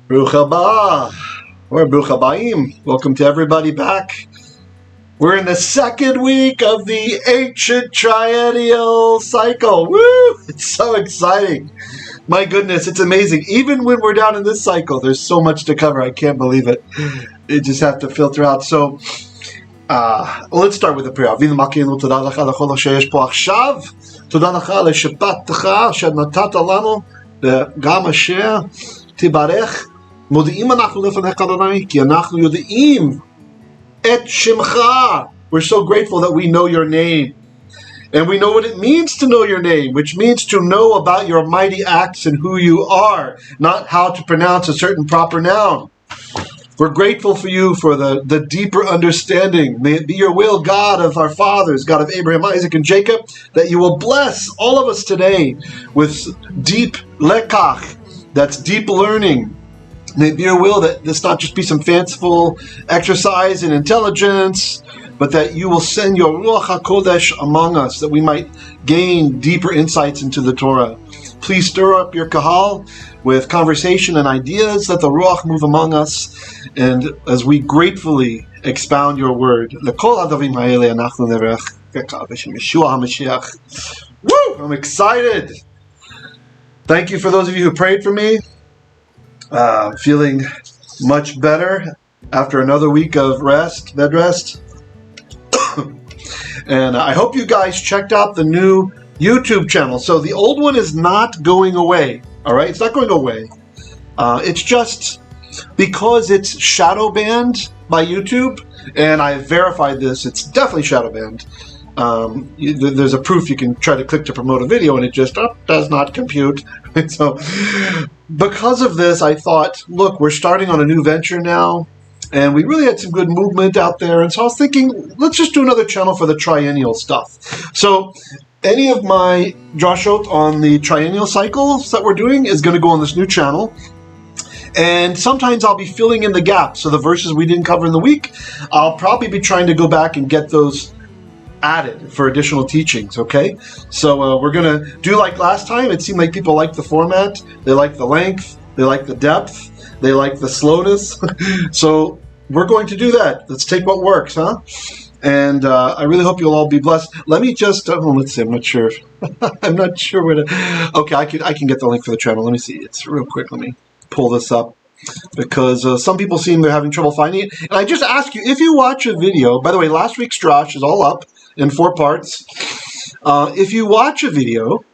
Baruch haba, or Baruch habayim. Welcome to everybody back. We're in the second week of the ancient triennial cycle. Woo! It's so exciting. My goodness, it's amazing. Even when we're down in this cycle, there's so much to cover. I can't believe it. You just have to filter out. So, let's start with the prayer. אבינו מלכנו, תודה לך על כל אשר יש פה עכשיו. תודה לך על שבת אשר נתת לנו, וגם אשר תברך. מודיעים אנחנו לפניך אדוני, כי אנחנו יודעים את שמך. We're so grateful that we know your name. And we know what it means to know your name, which means to know about your mighty acts and who you are, not how to pronounce a certain proper noun. We're grateful for you for the deeper understanding. May it be your will, God of our fathers, God of Abraham, Isaac, and Jacob, that you will bless all of us today with deep lekach, that's deep learning. May it be your will that this not just be some fanciful exercise in intelligence, but that you will send your Ruach HaKodesh among us, that we might gain deeper insights into the Torah. Please stir up your kahal with conversation and ideas. Let the Ruach move among us, and as we gratefully expound your word. Woo! I'm excited. Thank you for those of you who prayed for me. Feeling much better after another week of bed rest. And I hope you guys checked out the new YouTube channel. So the old one is not going away, all right? It's not going away. It's just because it's shadow banned by YouTube, and I verified this, it's definitely shadow banned. There's a proof you can try to click to promote a video, and it just does not compute. So because of this, I thought, look, we're starting on a new venture now, and we really had some good movement out there. And so I was thinking, let's just do another channel for the triennial stuff. So any of my drashot on the triennial cycles that we're doing is going to go on this new channel. And sometimes I'll be filling in the gaps. So the verses we didn't cover in the week, I'll probably be trying to go back and get those added for additional teachings, okay? So we're going to do like last time. It seemed like people liked the format. They like the length. They like the depth. They like the slowness. So we're going to do that. Let's take what works, huh? And I really hope you'll all be blessed. Let me just, let's see, I'm not sure. I'm not sure where to, okay, I can get the link for the channel. Let me see. It's real quick. Let me pull this up, because some people seem they're having trouble finding it. And I just ask you, if you watch a video, by the way, last week's drash is all up in 4 parts. If you watch a video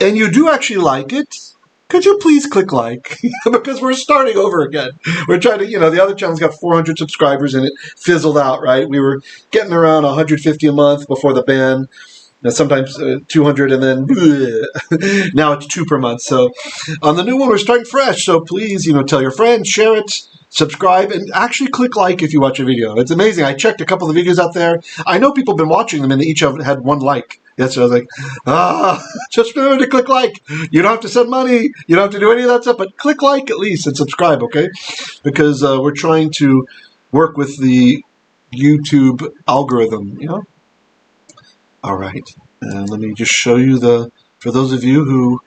and you do actually like it, could you please click like? Because we're starting over again. We're trying to, the other channel's got 400 subscribers and it fizzled out, right? We were getting around 150 a month before the ban. Sometimes 200, and then now it's 2 per month. So on the new one, we're starting fresh. So please, tell your friends, share it, subscribe, and actually click like if you watch a video. It's amazing. I checked a couple of the videos out there. I know people have been watching them, and they each have had 1 like. That's what I was like, just remember to click like. You don't have to send money. You don't have to do any of that stuff, but click like at least and subscribe, okay? Because we're trying to work with the YouTube algorithm, All right, and let me just show you for those of you who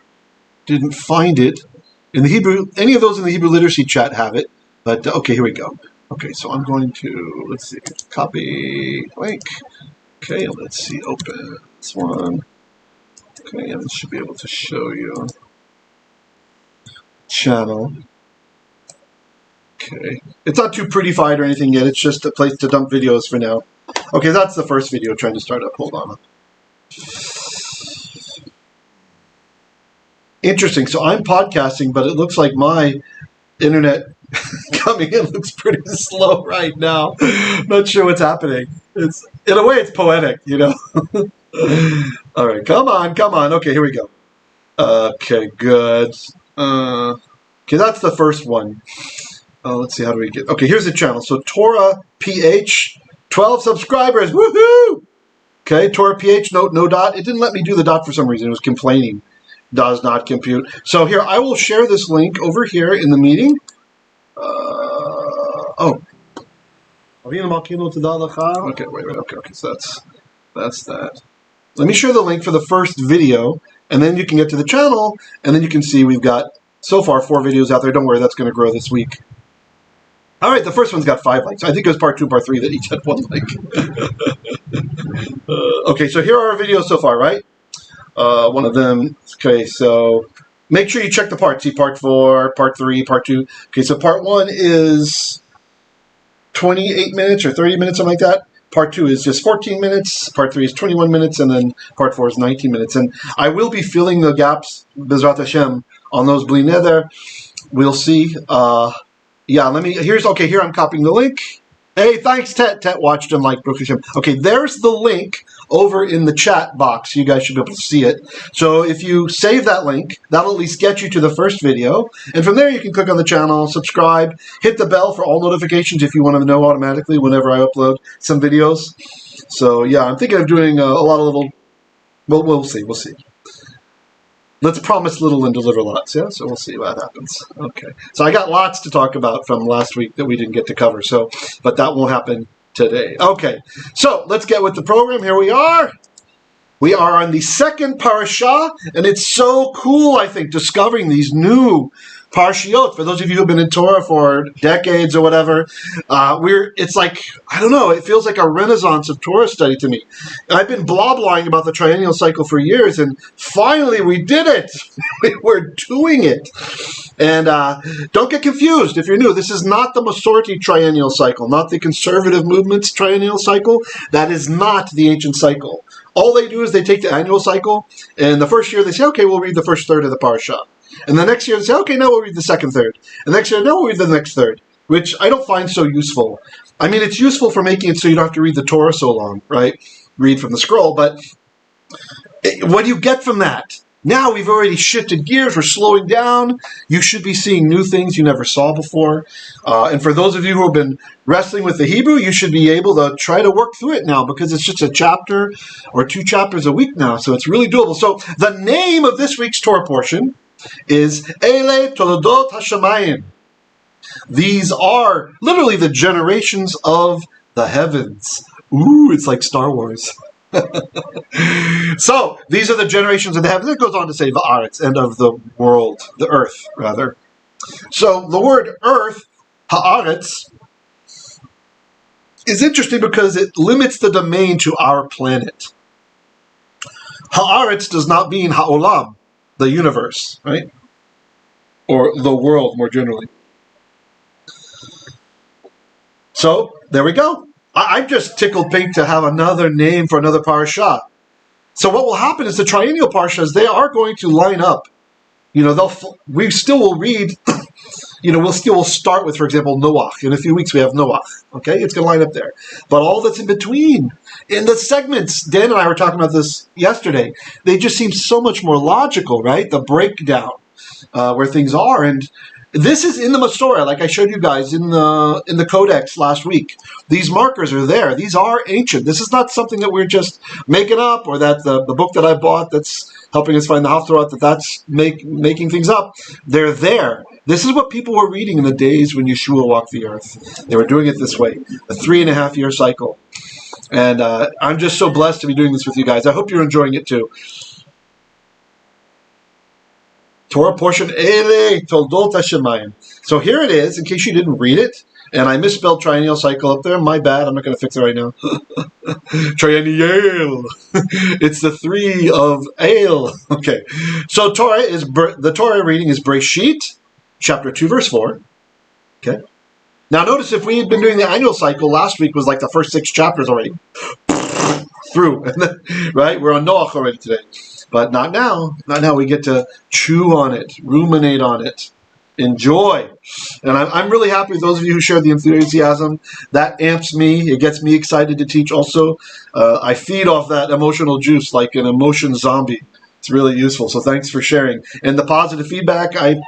didn't find it, in the Hebrew, any of those in the Hebrew literacy chat have it, but okay, here we go. Okay, so I'm going to, let's see, copy link. Okay, let's see, open this one. Okay, and it should be able to show you channel. Okay, it's not too prettified or anything yet, it's just a place to dump videos for now. Okay, that's the first video trying to start up. Hold on. Interesting. So I'm podcasting, but it looks like my internet coming in looks pretty slow right now. Not sure what's happening. It's, in a way, it's poetic, All right, come on. Okay, here we go. Okay, good. Okay, that's the first one. Let's see, how do we get... Okay, here's the channel. So Torah PH... 12 subscribers, woohoo! Okay, Torah PH, no dot. It didn't let me do the dot for some reason. It was complaining. Does not compute. So here, I will share this link over here in the meeting. Okay, wait, okay, so that's that. Let me share the link for the first video, and then you can get to the channel, and then you can see we've got So far, 4 videos out there. Don't worry, that's going to grow this week. All right, the first one's got 5 likes. I think it was part 2 and part 3 that each had 1 like. Okay, so here are our videos so far, right? One of them. Okay, so make sure you check the parts. See part 4, part 3, part 2. Okay, so part 1 is 28 minutes or 30 minutes, something like that. Part 2 is just 14 minutes. Part 3 is 21 minutes, and then part 4 is 19 minutes. And I will be filling the gaps, Bezrat Hashem, on those Bli Neder. We'll see. Yeah, here I'm copying the link. Hey, thanks, Tet. Tet watched and liked Baruch Hashem. Okay, there's the link over in the chat box. You guys should be able to see it. So if you save that link, that'll at least get you to the first video. And from there, you can click on the channel, subscribe, hit the bell for all notifications if you want to know automatically whenever I upload some videos. So yeah, I'm thinking of doing a lot of little... Well, we'll see. Let's promise little and deliver lots, yeah? So we'll see what happens. Okay. So I got lots to talk about from last week that we didn't get to cover, but that won't happen today. Okay. So let's get with the program. Here we are. We are on the second Pareshah, and it's so cool, I think, discovering these new Parshiyot. For those of you who have been in Torah for decades or whatever, it's like, I don't know, it feels like a renaissance of Torah study to me. I've been blah-blahing about the triennial cycle for years, and finally we did it. We're doing it. And don't get confused if you're new. This is not the Masorah triennial cycle, not the conservative movement's triennial cycle. That is not the ancient cycle. All they do is they take the annual cycle, and the first year they say, okay, we'll read the first third of the Parashah. And the next year they say, okay, now we'll read the second third. And the next year, no, we'll read the next third, which I don't find so useful. I mean, it's useful for making it so you don't have to read the Torah so long, right? Read from the scroll, but what do you get from that? Now we've already shifted gears, we're slowing down. You should be seeing new things you never saw before. And for those of you who have been wrestling with the Hebrew, you should be able to try to work through it now because it's just a chapter or 2 chapters a week now, so it's really doable. So the name of this week's Torah portion is Eyleh Toldot-Hashamayim. These are literally the generations of the heavens. Ooh, it's like Star Wars. So, these are the generations of the heavens. It goes on to say Va'aretz, and of the world, the earth, rather. So, the word earth, Haaretz, is interesting because it limits the domain to our planet. Haaretz does not mean Ha'olam, the universe, right? Or the world, more generally. So, there we go. I'm just tickled pink to have another name for another parashah. So what will happen is the triennial parashahs, they are going to line up. You know, we still will read, you know, we'll start with, for example, Noach. In a few weeks we have Noach, okay? It's going to line up there. But all that's in between, in the segments, Dan and I were talking about this yesterday, they just seem so much more logical, right? The breakdown, where things are, and this is in the Masorah, like I showed you guys in the Codex last week. These markers are there. These are ancient. This is not something that we're just making up, or that the book that I bought that's helping us find the Haftarot, that's making things up. They're there. This is what people were reading in the days when Yeshua walked the earth. They were doing it this way, a 3.5-year cycle. And I'm just so blessed to be doing this with you guys. I hope you're enjoying it too. Torah portion, Eyleh Toldot-Hashamayim. So here it is, in case you didn't read it, and I misspelled triennial cycle up there. My bad, I'm not going to fix it right now. Triennial. It's the 3 of Eil. Okay. So the Torah reading is Bereshit, chapter 2, verse 4. Okay. Now notice if we had been doing the annual cycle, last week was like the first 6 chapters already. Through. Right? We're on Noach already today. But not now. Not now. We get to chew on it, ruminate on it, enjoy. And I'm really happy with those of you who share the enthusiasm. That amps me. It gets me excited to teach also. I feed off that emotional juice like an emotion zombie. It's really useful. So thanks for sharing. And the positive feedback I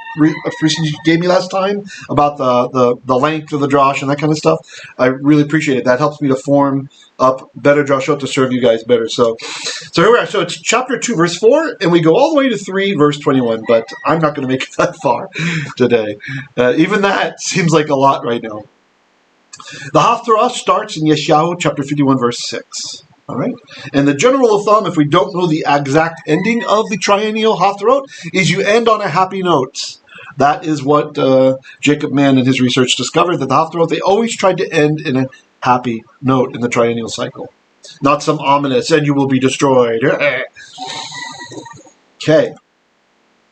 appreciate you gave me last time about the length of the drash and that kind of stuff, I really appreciate it. That helps me to form up better drashot to serve you guys better. So here we are. So it's chapter 2, verse 4, and we go all the way to 3, verse 21. But I'm not going to make it that far today. Even that seems like a lot right now. The Haftarah starts in Yeshayahu chapter 51, verse 6. All right, and the general rule of thumb, if we don't know the exact ending of the Triennial Haftarot, is you end on a happy note. That is what Jacob Mann in his research discovered, that the Haftarot, they always tried to end in a happy note in the triennial cycle. Not some ominous, and you will be destroyed. Okay.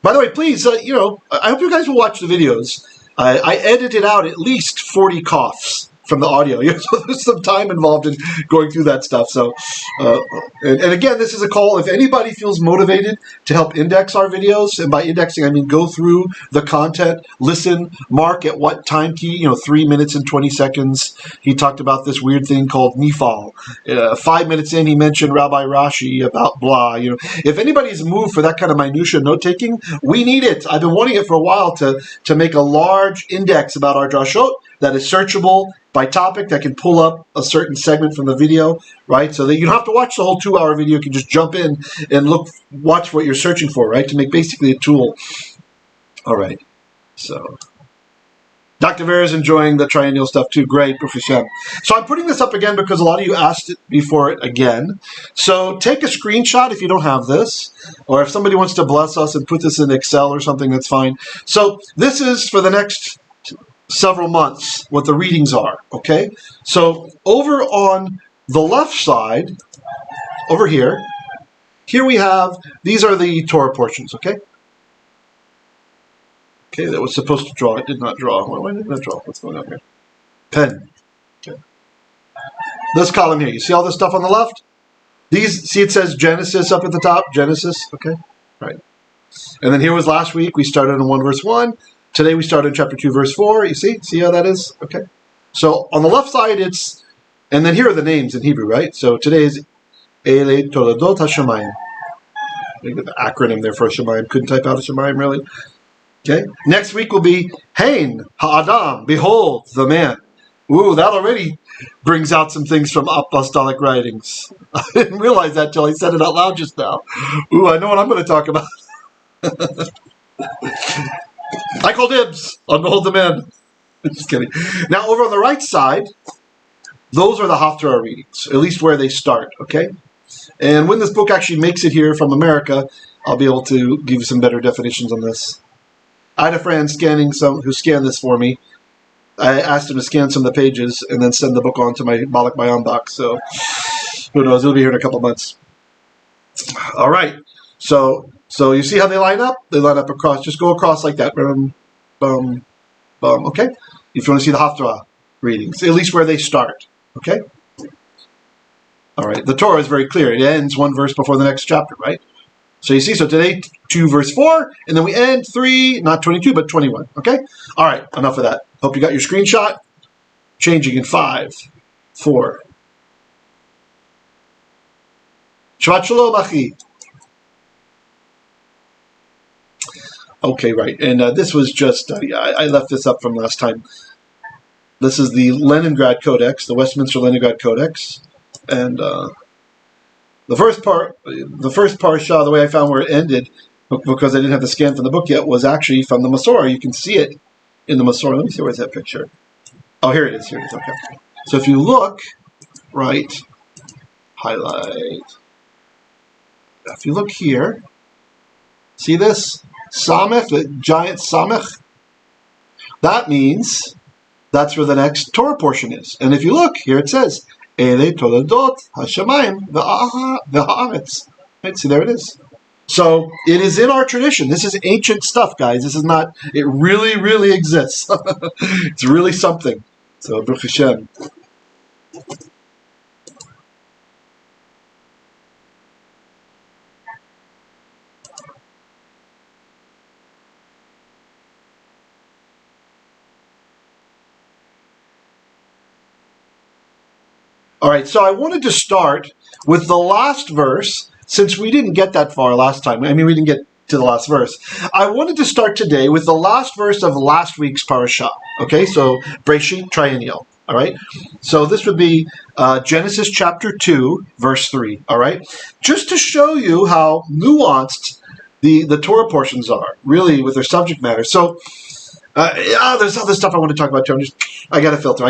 By the way, please, I hope you guys will watch the videos. I edited out at least 40 coughs from the audio. So there's some time involved in going through that stuff. So, and again, this is a call. If anybody feels motivated to help index our videos, and by indexing I mean go through the content, listen, mark at what time key, 3 minutes and 20 seconds. He talked about this weird thing called nifal. 5 minutes in, he mentioned Rabbi Rashi about blah. If anybody's moved for that kind of minutia note-taking, we need it. I've been wanting it for a while to make a large index about our drashot that is searchable by topic, that can pull up a certain segment from the video, right? So that you don't have to watch the whole 2-hour video. You can just jump in and watch what you're searching for, right? To make basically a tool. All right. So Dr. Vera is enjoying the triennial stuff too. Great, Professor. So I'm putting this up again because a lot of you asked me for it again. So take a screenshot if you don't have this, or if somebody wants to bless us and put this in Excel or something, that's fine. So this is for the next several months what the readings are, okay? So over on the left side, over here we have, these are the Torah portions, okay? Okay, that was supposed to draw. It did not draw. Why didn't it draw? What's going on here? Pen. Okay. This column here, you see all this stuff on the left? See it says Genesis up at the top? Genesis, okay? Right. And then here was last week. We started in 1 verse 1. Today we started in chapter 2, verse 4. You see? See how that is? Okay. So on the left side, it's, and then here are the names in Hebrew, right? So today is Eyleh Toldot-Hashamayim. They get the acronym there for Hashamayim. Couldn't type out Hashamayim, really. Okay. Next week will be Hein Ha'adam. Behold, the man. Ooh, that already brings out some things from apostolic writings. I didn't realize that till I said it out loud just now. Ooh, I know what I'm going to talk about. I call dibs on Behold the Man. Just kidding. Now, over on the right side, those are the Haftarah readings, at least where they start, okay? And when this book actually makes it here from America, I'll be able to give you some better definitions on this. I had a friend who scanned this for me. I asked him to scan some of the pages and then send the book on to my Malak Bayan box. So, who knows? It'll be here in a couple months. All right. So you see how they line up? They line up across. Just go across like that. Okay? If you want to see the Haftarah readings, at least where they start. Okay? All right. The Torah is very clear. It ends 1 verse before the next chapter, right? So you see, so today 2 verse 4, and then we end 3, not 22, but 21. Okay? All right. Enough of that. Hope you got your screenshot. Changing in 5, 4. Shabbat shalom, achi. Okay, right. And this was just, I left this up from last time. This is the Leningrad Codex, the Westminster Leningrad Codex. And the first Parshah, the way I found where it ended, because I didn't have the scan from the book yet, was actually from the Masorah. You can see it in the Masorah. Let me see, where's that picture? Oh, here it is. Here it is. Okay. So if you look, right, highlight. If you look here, see this? Samech, the giant Samech. That means that's where the next Torah portion is. And if you look, here it says, Eyleh Toldot-Hashamayim v'ha'aretz. Right, see, there it is. So it is in our tradition. This is ancient stuff, guys. This is not, it really, really exists. It's really something. So, Baruch Hashem. All right, so I wanted to start with the last verse, since we didn't get that far last time. I mean, we didn't get to the last verse. I wanted to start today with the last verse of last week's Pareshah. Okay, so Breshit Triennial. All right, so this would be Genesis chapter 2, verse 3. All right, just to show you how nuanced the Torah portions are, really, with their subject matter. So, there's other stuff I want to talk about too. I got to filter.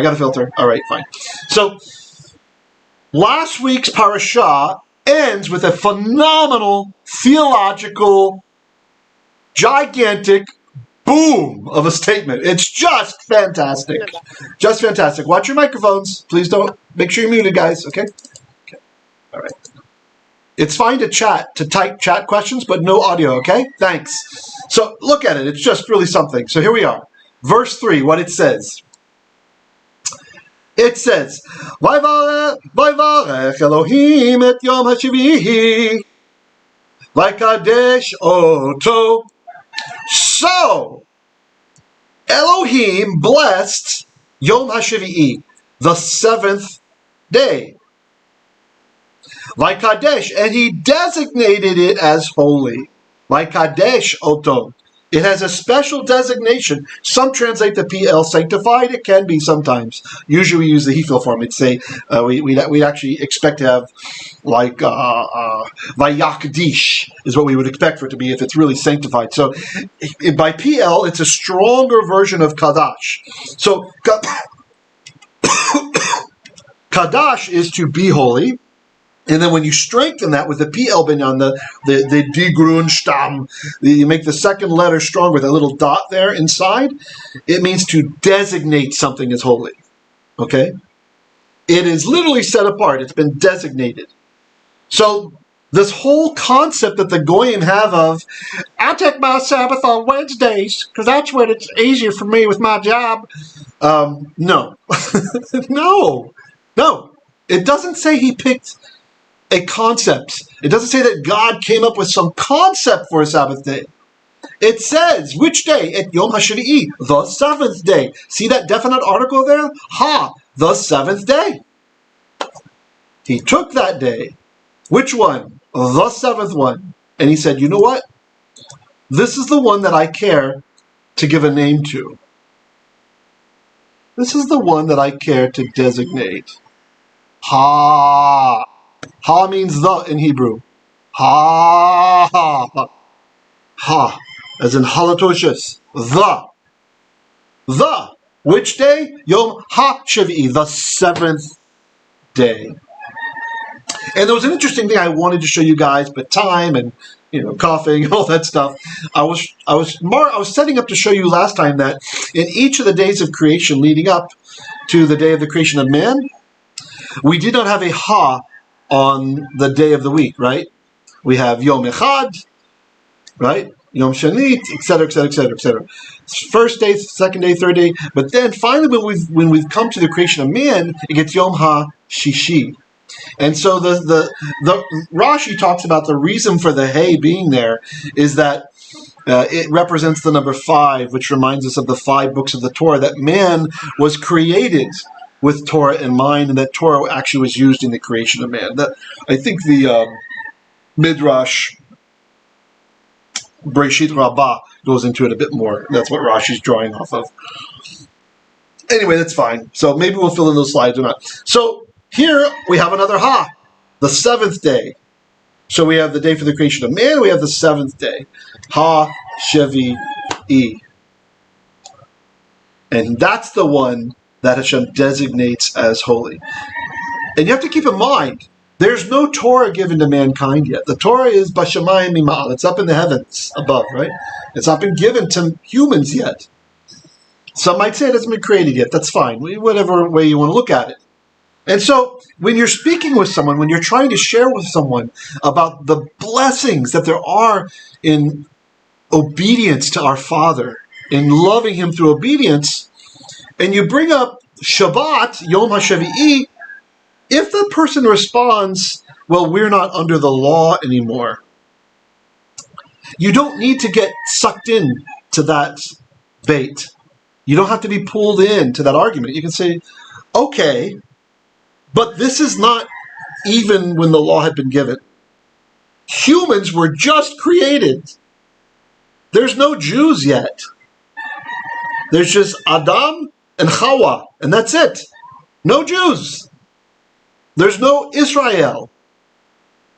All right, fine. So, last week's Parashah ends with a phenomenal, theological, gigantic, boom of a statement. It's just fantastic. Just fantastic. Watch your microphones. Please don't. Make sure you're muted, guys. Okay? Okay. All right. It's fine to type chat questions, but no audio, okay? Thanks. So look at it. It's just really something. So here we are. Verse 3, what it says. It says, Vayvarech Elohim et Yom HaShavi'i Vaykadesh Oto. So, Elohim blessed Yom HaShavi'i, the seventh day. Vaykadesh, and he designated it as holy. Vaykadesh Oto. It has a special designation. Some translate the Piel sanctified. It can be sometimes. Usually we use the Hefil form. It'd say we'd actually expect to have like Vayakdish is what we would expect for it to be if it's really sanctified. So by Piel, it's a stronger version of Kadash. So Kadash is to be holy. And then when you strengthen that with the Piel binyan, the digrun stam, you make the second letter stronger with a little dot there inside, it means to designate something as holy. Okay? It is literally set apart. It's been designated. So this whole concept that the Goyim have of, I take my Sabbath on Wednesdays because that's when it's easier for me with my job. No. No. It doesn't say he picked a concept. It doesn't say that God came up with some concept for a Sabbath day. It says, which day? At Yom HaShavi'i, the seventh day. See that definite article there? The seventh day. He took that day. Which one? The seventh one. And he said, you know what? This is the one that I care to give a name to. This is the one that I care to designate. Ha means the in Hebrew. Ha, as in halatoshus. The. Which day? Yom HaShavi'i, the seventh day. And there was an interesting thing I wanted to show you guys, but time and coughing and all that stuff. I was setting up to show you last time that in each of the days of creation leading up to the day of the creation of man, we did not have a ha on the day of the week, right? We have Yom Echad, right? Yom Shanit, etc., etc., etc., etc. First day, second day, third day. But then finally when we've come to the creation of man, it gets Yom HaShishi. And so the Rashi talks about the reason for the hay being there is that it represents the number 5, which reminds us of the 5 books of the Torah, that man was created with Torah in mind, and that Torah actually was used in the creation of man. That I think the Midrash Breshit Rabbah goes into it a bit more. That's what Rashi's drawing off of. Anyway, that's fine. So maybe we'll fill in those slides or not. So here we have another the seventh day. So we have the day for the creation of man, we have the seventh day. HaShavi'i. And that's the one that Hashem designates as holy. And you have to keep in mind, there's no Torah given to mankind yet. The Torah is Bashamayim Mima'al. It's up in the heavens above, right? It's not been given to humans yet. Some might say it hasn't been created yet. That's fine. Whatever way you want to look at it. And so when you're speaking with someone, when you're trying to share with someone about the blessings that there are in obedience to our Father, in loving Him through obedience, and you bring up Shabbat, Yom HaShavi'i, if the person responds, well, we're not under the law anymore, you don't need to get sucked in to that bait. You don't have to be pulled into that argument. You can say, okay, but this is not even when the law had been given. Humans were just created. There's no Jews yet. There's just Adam and Hawa, and that's it. No Jews. There's no Israel.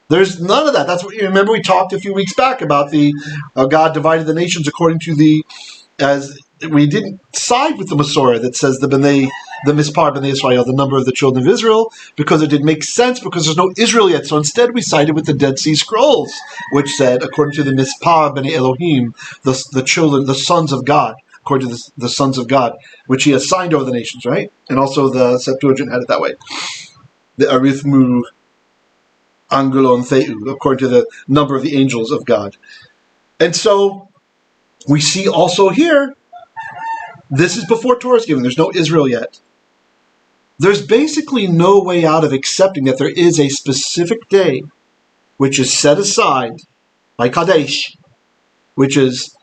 There's none of that. That's what you remember. We talked a few weeks back about the God divided the nations according to as we didn't side with the Masorah that says the B'nai the mispar b'nei Israel, the number of the children of Israel, because it didn't make sense, because there's no Israel yet. So instead we sided with the Dead Sea Scrolls, which said, according to the mispar b'nei Elohim, the children, the sons of God, according to the sons of God, which he assigned over the nations, right? And also the Septuagint had it that way. The arithmu angelon theou, according to the number of the angels of God. And so we see also here, this is before Torah is given. There's no Israel yet. There's basically no way out of accepting that there is a specific day which is set aside by qiddesh, which is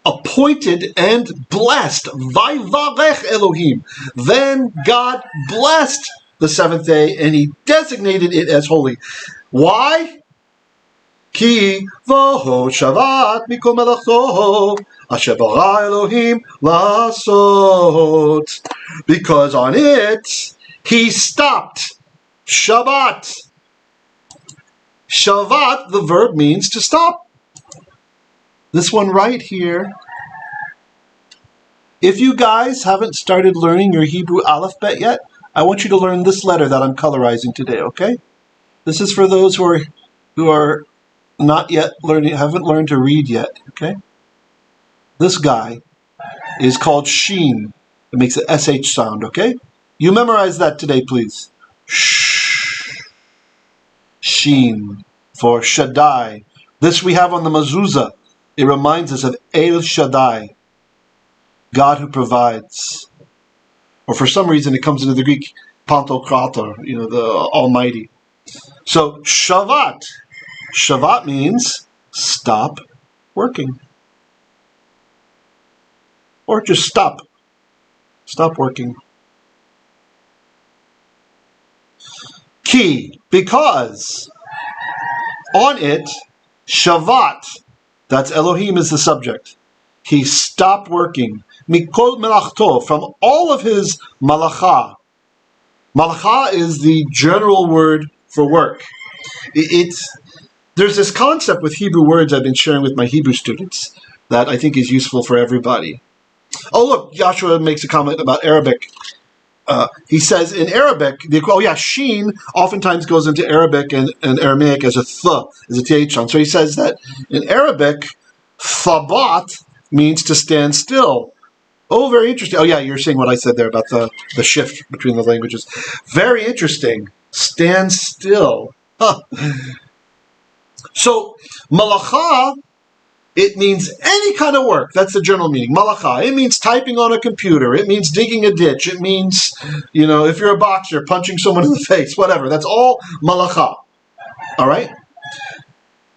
appointed and blessed. Vayvarech Elohim. Then God blessed the seventh day and he designated it as holy. Why? Ki voho Shabbat mikol melachto asher bara Elohim lasot. Because on it he stopped. Shabbat. Shabbat, the verb means to stop. This one right here. If you guys haven't started learning your Hebrew alphabet yet, I want you to learn this letter that I'm colorizing today, okay? This is for those who are not yet learning, haven't learned to read yet, okay? This guy is called Sheen. It makes an SH sound, okay? You memorize that today, please. Shh. Sheen for Shaddai. This we have on the mezuzah. It reminds us of El Shaddai, God who provides. Or for some reason it comes into the Greek Pantokrator, the Almighty. So Shabbat. Shabbat means stop working. Or just stop. Stop working. Ki, because on it, Shabbat, that's Elohim is the subject. He stopped working. Mikol melachto, from all of his malacha. Malacha is the general word for work. There's this concept with Hebrew words I've been sharing with my Hebrew students that I think is useful for everybody. Oh, look, Joshua makes a comment about Arabic. He says in Arabic, sheen oftentimes goes into Arabic and Aramaic as a th, as a th sound. So he says that in Arabic, Sabbath means to stand still. Oh, very interesting. Oh, yeah, you're saying what I said there about the shift between the languages. Very interesting. Stand still. Huh. So, malacha, it means any kind of work. That's the general meaning. Malacha. It means typing on a computer. It means digging a ditch. It means, if you're a boxer, punching someone in the face, whatever. That's all malacha. All right?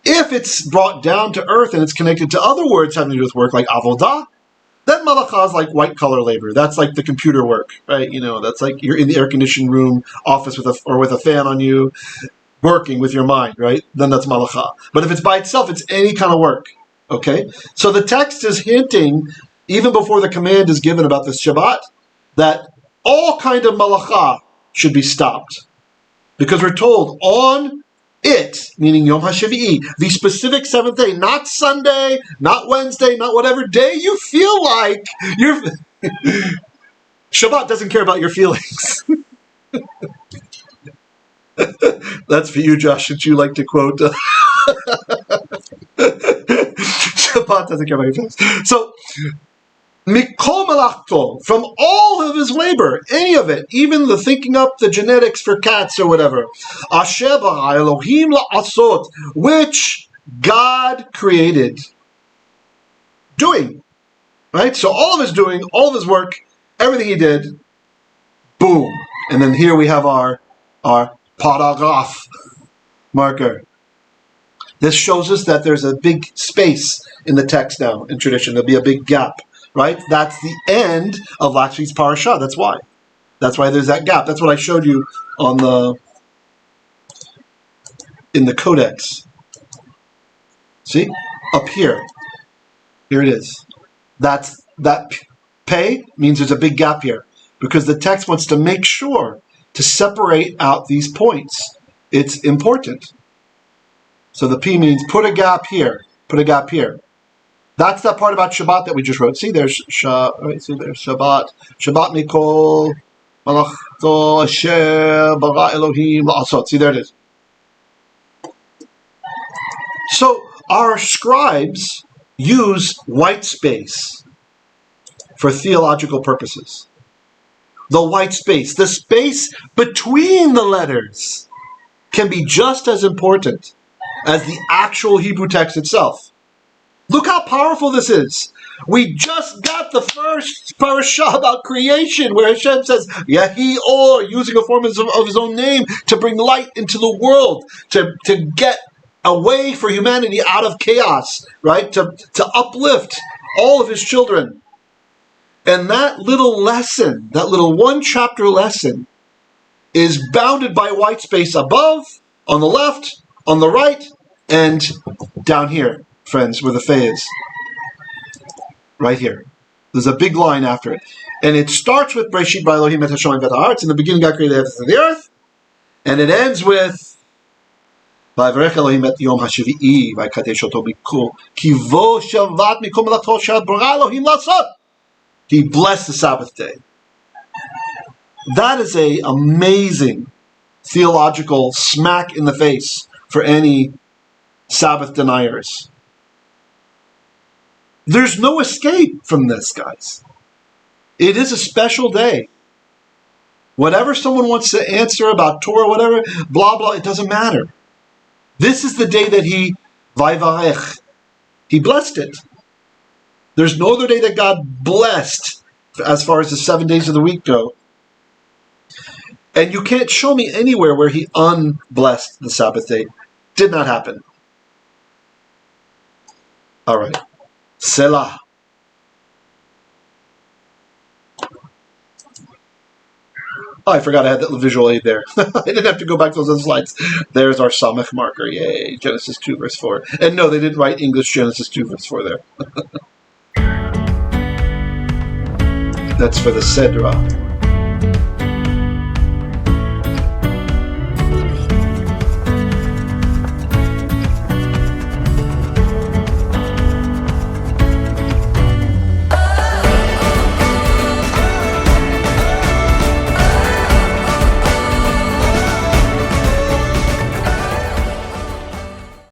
If it's brought down to earth and it's connected to other words having to do with work, like avodah, then malacha is like white-collar labor. That's like the computer work, right? That's like you're in the air-conditioned room, office with a fan on you, working with your mind, right? Then that's malacha. But if it's by itself, it's any kind of work. Okay? So the text is hinting, even before the command is given about the Shabbat, that all kind of malacha should be stopped. Because we're told on it, meaning Yom HaShavi'i, the specific seventh day, not Sunday, not Wednesday, not whatever day you feel like. Shabbat doesn't care about your feelings. That's for you, Josh, that you like to quote. Shabbat doesn't care about your feelings. So, Mikol Melachto, from all of his labor, any of it, even the thinking up the genetics for cats or whatever, Asher bara Elohim la'asot, which God created. Doing. Right? So all of his doing, all of his work, everything he did, boom. And then here we have our paragraph marker. This shows us that there's a big space in the text now, in tradition. There'll be a big gap. Right? That's the end of last week's Parashah. That's why. That's why there's that gap. That's what I showed you in the Codex. See? Up here. Here it is. That pay means there's a big gap here. Because the text wants to make sure to separate out these points. It's important. So the P means put a gap here. Put a gap here. That's that part about Shabbat that we just wrote. See, there's Shabbat. Shabbat mikol malachto asher bara Elohim la'asot. See, there it is. So our scribes use white space for theological purposes. The white space, the space between the letters, can be just as important as the actual Hebrew text itself. Look how powerful this is. We just got the first Pareshah about creation, where Hashem says, Yahi Or, using a form of his own name to bring light into the world, to get a way for humanity out of chaos, right? To uplift all of his children. And that little lesson, that little one chapter lesson, is bounded by white space above, on the left, on the right, and down here, friends, where the Fe is. Right here. There's a big line after it. And it starts with Bereshit bara Elohim et hashamayim v'et haaretz. In the beginning God created the heavens and the earth. And it ends with Vayvarech Elohim et yom hashvi'i vaykadesh oto mikol kivo Shabbat mikol melachto asher bara Elohim la'asot. He blessed the Sabbath day. That is an amazing theological smack in the face for any Sabbath deniers. There's no escape from this, guys. It is a special day. Whatever someone wants to answer about Torah, whatever, blah, blah, it doesn't matter. This is the day that he, Vayvarech, he blessed it. There's no other day that God blessed as far as the 7 days of the week go. And you can't show me anywhere where he unblessed the Sabbath day. Did not happen. All right. Selah. Oh, I forgot I had that visual aid there. I didn't have to go back to those other slides. There's our Samech marker. Yay. Genesis 2 verse 4. And no, they didn't write English Genesis 2 verse 4 there. That's for the sedrot.